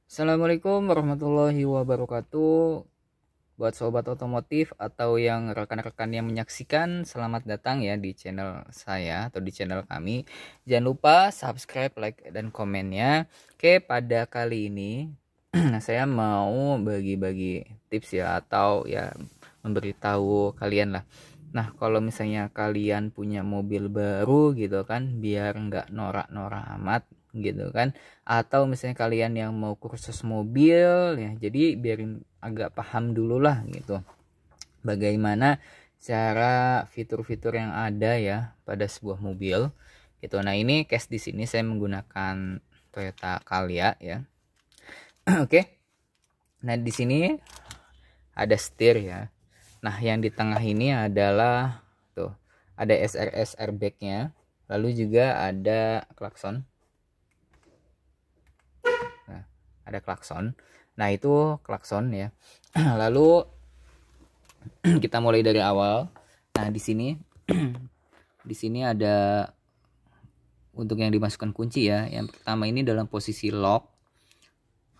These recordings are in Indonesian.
Assalamualaikum warahmatullahi wabarakatuh. Buat sobat otomotif atau yang rekan-rekan yang menyaksikan, selamat datang ya di channel saya atau di channel kami. Jangan lupa subscribe, like, dan komennya. Oke, pada kali ini saya mau bagi-bagi tips ya, atau ya memberitahu kalian lah. Nah, kalau misalnya kalian punya mobil baru gitu kan, biar nggak norak-norak amat gitu kan, atau misalnya kalian yang mau kursus mobil ya, jadi biarin agak paham dulu lah gitu bagaimana cara fitur-fitur yang ada ya pada sebuah mobil gitu. Nah, ini case di sini saya menggunakan Toyota Calya ya. Oke. Nah, di sini ada setir ya. Nah, yang di tengah ini adalah tuh, ada SRS airbagnya, lalu juga ada klakson. Nah, ada klakson. Nah, itu klakson ya. Lalu kita mulai dari awal. Nah, di sini di sini ada untuk yang dimasukkan kunci ya. Yang pertama ini dalam posisi lock.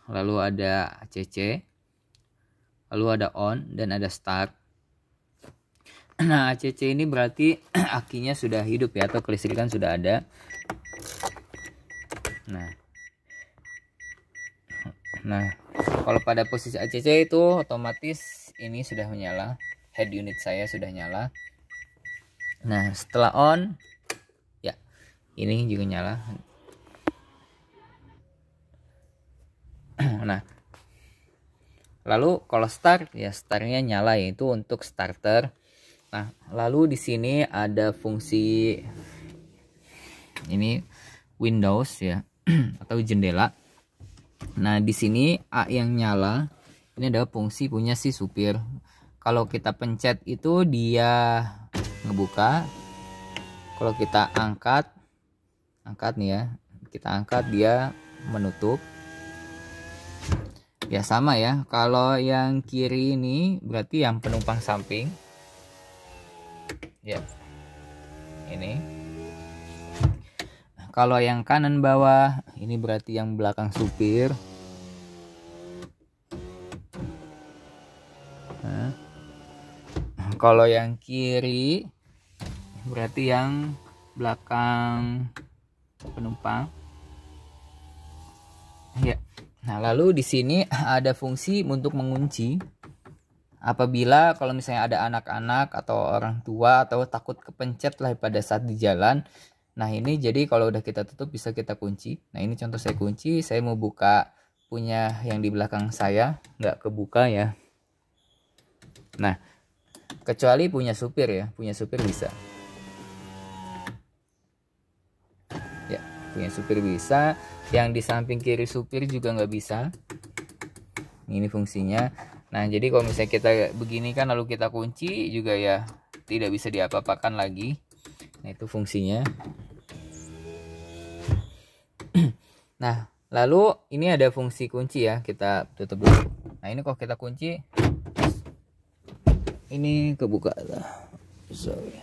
Lalu ada ACC. Lalu ada on dan ada start. Nah, ACC ini berarti akinya sudah hidup ya, atau kelistrikan sudah ada. Nah, kalau pada posisi ACC itu otomatis ini sudah menyala, head unit saya sudah nyala. Nah, setelah on ya, ini juga nyala. Nah, lalu kalau start ya, startnya nyala, yaitu untuk starter. Nah, lalu di sini ada fungsi ini Windows ya atau jendela. Nah, di sini A yang nyala ini adalah fungsi punya si supir. Kalau kita pencet itu dia ngebuka. Kalau kita angkat nih ya, kita angkat dia menutup. Ya sama ya. Kalau yang kiri ini berarti yang penumpang samping. Ya. Ini. Kalau yang kanan bawah ini berarti yang belakang supir. Nah, kalau yang kiri berarti yang belakang penumpang. Ya. Nah, lalu di sini ada fungsi untuk mengunci. Apabila kalau misalnya ada anak-anak atau orang tua atau takut kepencet lah pada saat di jalan. Nah, ini jadi kalau udah kita tutup bisa kita kunci. Nah, ini contoh saya kunci, saya mau buka punya yang di belakang saya, nggak kebuka ya. Nah, kecuali punya supir ya, punya supir bisa. Ya, punya supir bisa. Yang di samping kiri supir juga nggak bisa. Ini fungsinya. Nah, jadi kalau misalnya kita begini kan lalu kita kunci juga ya tidak bisa diapa-apakan lagi. Nah, itu fungsinya. Nah, lalu ini ada fungsi kunci ya, kita tutup dulu. Nah, ini kalau kita kunci ini kebuka lah. Sorry.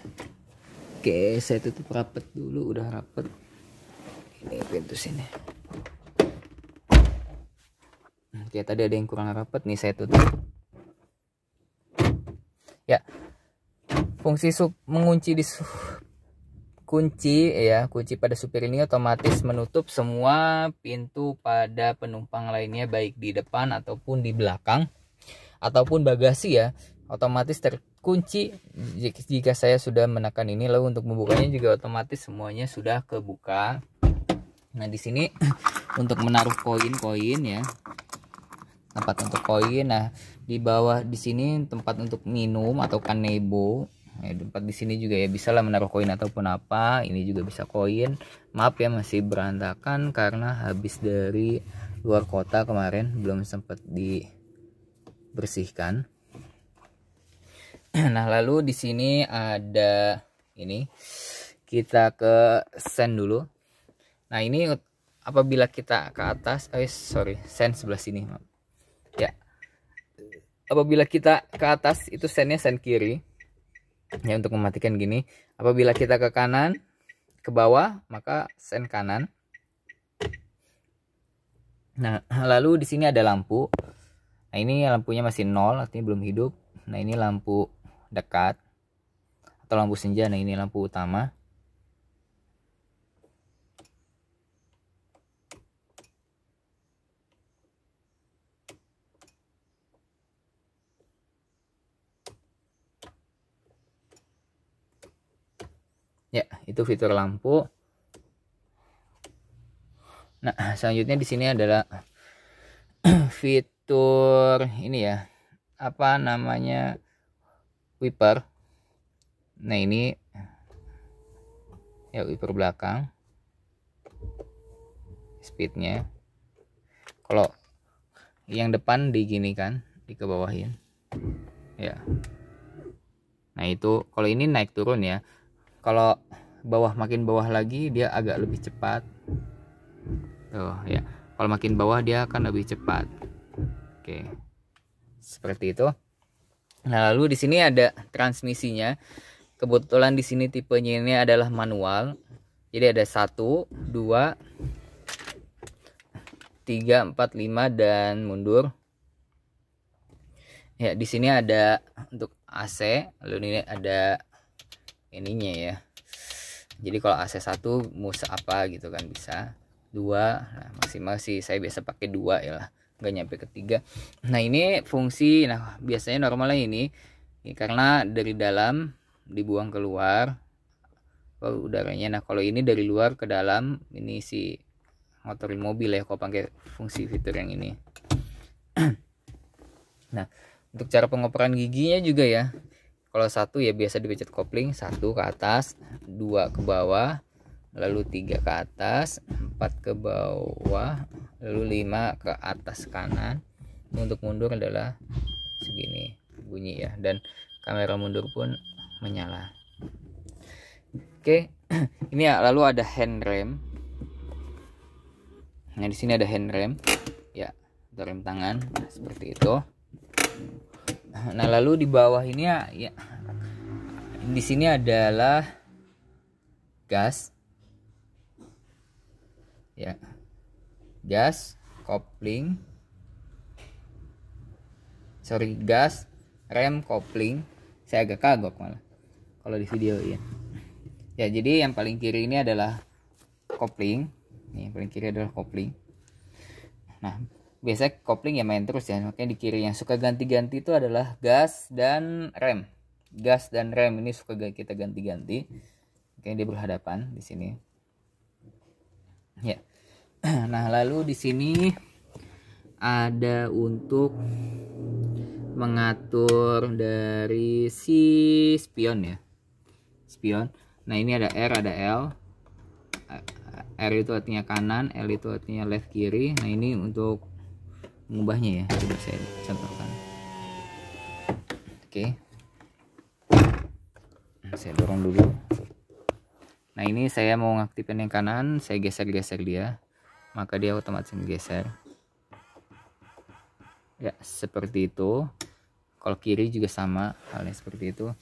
Oke, saya tutup rapet dulu, udah rapet. Ini pintu sini. Oke, tadi ada yang kurang rapet nih, saya tutup. Ya. Fungsi mengunci di kunci ya, kunci pada supir ini otomatis menutup semua pintu pada penumpang lainnya, baik di depan ataupun di belakang ataupun bagasi ya, otomatis terkunci jika saya sudah menekan ini. Lalu untuk membukanya juga otomatis semuanya sudah kebuka. Nah, di sini untuk menaruh koin-koin ya, tempat untuk koin. Nah, di bawah di sini tempat untuk minum atau kanebo. Nah, tempat di sini juga ya bisa lah menaruh koin ataupun apa. Ini juga bisa koin. Maaf ya masih berantakan karena habis dari luar kota kemarin, belum sempat dibersihkan. Nah, lalu di sini ada ini. Kita ke sen dulu. Nah, ini apabila kita ke atas, sen sebelah sini. Ya. Apabila kita ke atas itu sennya sen kiri. Ya, untuk mematikan gini. Apabila kita ke kanan, ke bawah, maka sen kanan. Nah, lalu di sini ada lampu. Nah, ini lampunya masih 0, artinya belum hidup. Nah, ini lampu dekat atau lampu senja. Nah, ini lampu utama. Ya, itu fitur lampu. Nah, selanjutnya di sini adalah fitur ini ya, apa namanya, wiper. Nah, ini ya wiper belakang, speednya. Kalau yang depan diginikan, dikebawahin ya. Nah, itu kalau ini naik turun ya. Kalau bawah, makin bawah lagi dia agak lebih cepat tuh ya. Kalau makin bawah dia akan lebih cepat. Oke, seperti itu. Nah, lalu di sini ada transmisinya. Kebetulan di sini tipenya ini adalah manual. Jadi ada 1, 2, 3, 4, 5 dan mundur. Ya, di sini ada untuk AC, lalu ini ada ininya ya. Jadi kalau AC 1 mau apa gitu kan bisa. 2, nah maksimal sih saya biasa pakai 2 ya lah, nggak nyampe ke 3. Nah, ini fungsi, nah biasanya normalnya ini karena dari dalam dibuang keluar udaranya. Nah, kalau ini dari luar ke dalam, ini si motorin mobil ya kalau pakai fungsi fitur yang ini. Nah, untuk cara pengoperan giginya juga ya. Kalau 1 ya biasa dipencet kopling, 1 ke atas, 2 ke bawah, lalu 3 ke atas, 4 ke bawah, lalu 5 ke atas kanan. Untuk mundur adalah segini bunyi ya, dan kamera mundur pun menyala. Oke, ini ya, lalu ada hand rem. Nah, di sini ada hand rem ya, rem tangan, nah, seperti itu. Nah, lalu di bawah ini ya, di sini adalah gas ya, gas, kopling, gas, rem, kopling. Saya agak kagok malah kalau di video ya. Ya, jadi yang paling kiri ini adalah kopling. Nih, yang paling kiri adalah kopling. Nah, biasanya kopling ya main terus ya, makanya di kiri yang suka ganti-ganti itu adalah gas dan rem. Gas dan rem ini suka kita ganti-ganti, makanya dia berhadapan di sini ya. Nah, lalu di sini ada untuk mengatur dari si spion ya, spion. Nah, ini ada R, ada L. R itu artinya kanan, L itu artinya left kiri. Nah, ini untuk mengubahnya ya, coba saya contohkan. Oke, saya dorong dulu. Nah, ini saya mau ngaktifin yang kanan, saya geser-geser dia, maka dia otomatis geser ya, seperti itu. Kalau kiri juga sama halnya seperti itu.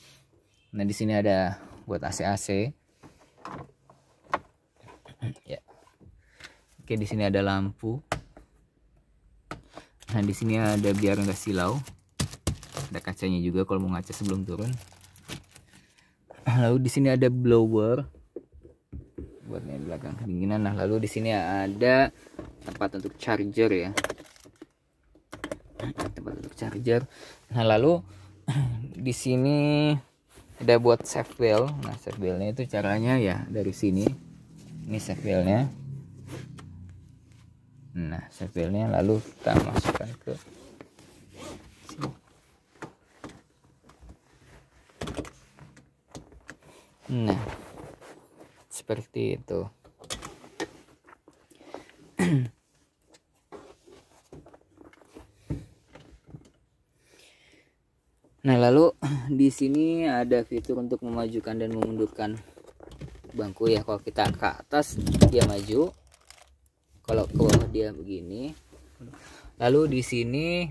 Nah, di sini ada buat AC ya. Oke, di sini ada lampu. Nah, di sini ada biar nggak silau, ada kacanya juga kalau mau ngaca sebelum turun. Lalu di sini ada blower buat di belakang kedinginan. Nah, lalu di sini ada tempat untuk charger ya, tempat untuk charger. Nah, lalu di sini ada buat save wheel. Nah, save wheelnya itu caranya ya dari sini. Ini save wheelnya. Nah, save wheelnya lalu kita masukkan ke sini. Nah, seperti itu. Nah, lalu di sini ada fitur untuk memajukan dan memundurkan bangku ya. Kalau kita ke atas dia maju, kalau ke bawah dia begini. Lalu di sini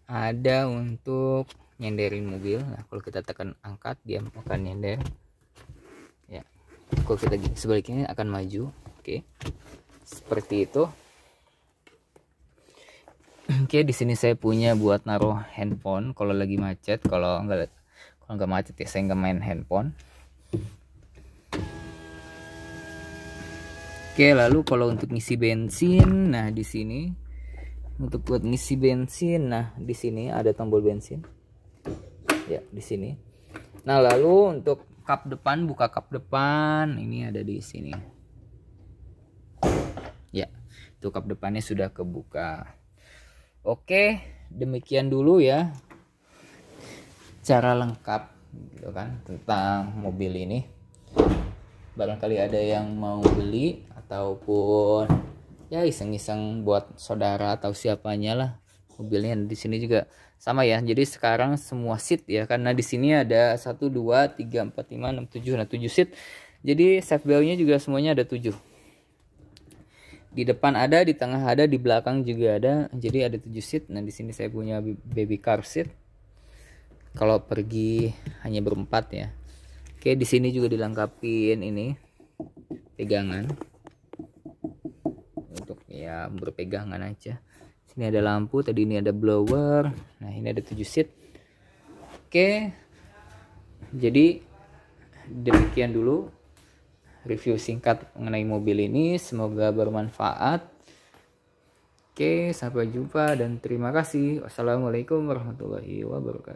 ada untuk nyenderin mobil. Nah, kalau kita tekan angkat dia akan nyender ya. Kalau kita sebaliknya akan maju. Oke, seperti itu. Oke, di sini saya punya buat naruh handphone kalau lagi macet. Kalau nggak macet ya saya nggak main handphone. Oke, lalu kalau untuk ngisi bensin, nah di sini untuk buat ngisi bensin, nah di sini ada tombol bensin. Ya, di sini. Nah, lalu untuk kap depan, buka kap depan, ini ada di sini. Ya, itu kap depannya sudah kebuka. Oke, demikian dulu ya cara lengkap gitu kan tentang mobil ini. Barangkali ada yang mau beli ataupun ya iseng-iseng buat saudara atau siapanya lah. Mobilnya di sini juga sama ya. Jadi sekarang semua seat ya, karena di sini ada 1 2 3 4 5 6 7, nah 7 seat. Jadi safe beltnya juga semuanya ada 7. Di depan ada, di tengah ada, di belakang juga ada. Jadi ada 7 seat. Nah, di sini saya punya baby car seat. Kalau pergi hanya berempat ya. Oke, di sini juga dilengkapin ini pegangan untuk ya berpegangan aja. Sini ada lampu, tadi ini ada blower. Nah, ini ada 7 seat. Oke. Jadi demikian dulu review singkat mengenai mobil ini, semoga bermanfaat. Oke, sampai jumpa dan terima kasih. Wassalamualaikum warahmatullahi wabarakatuh.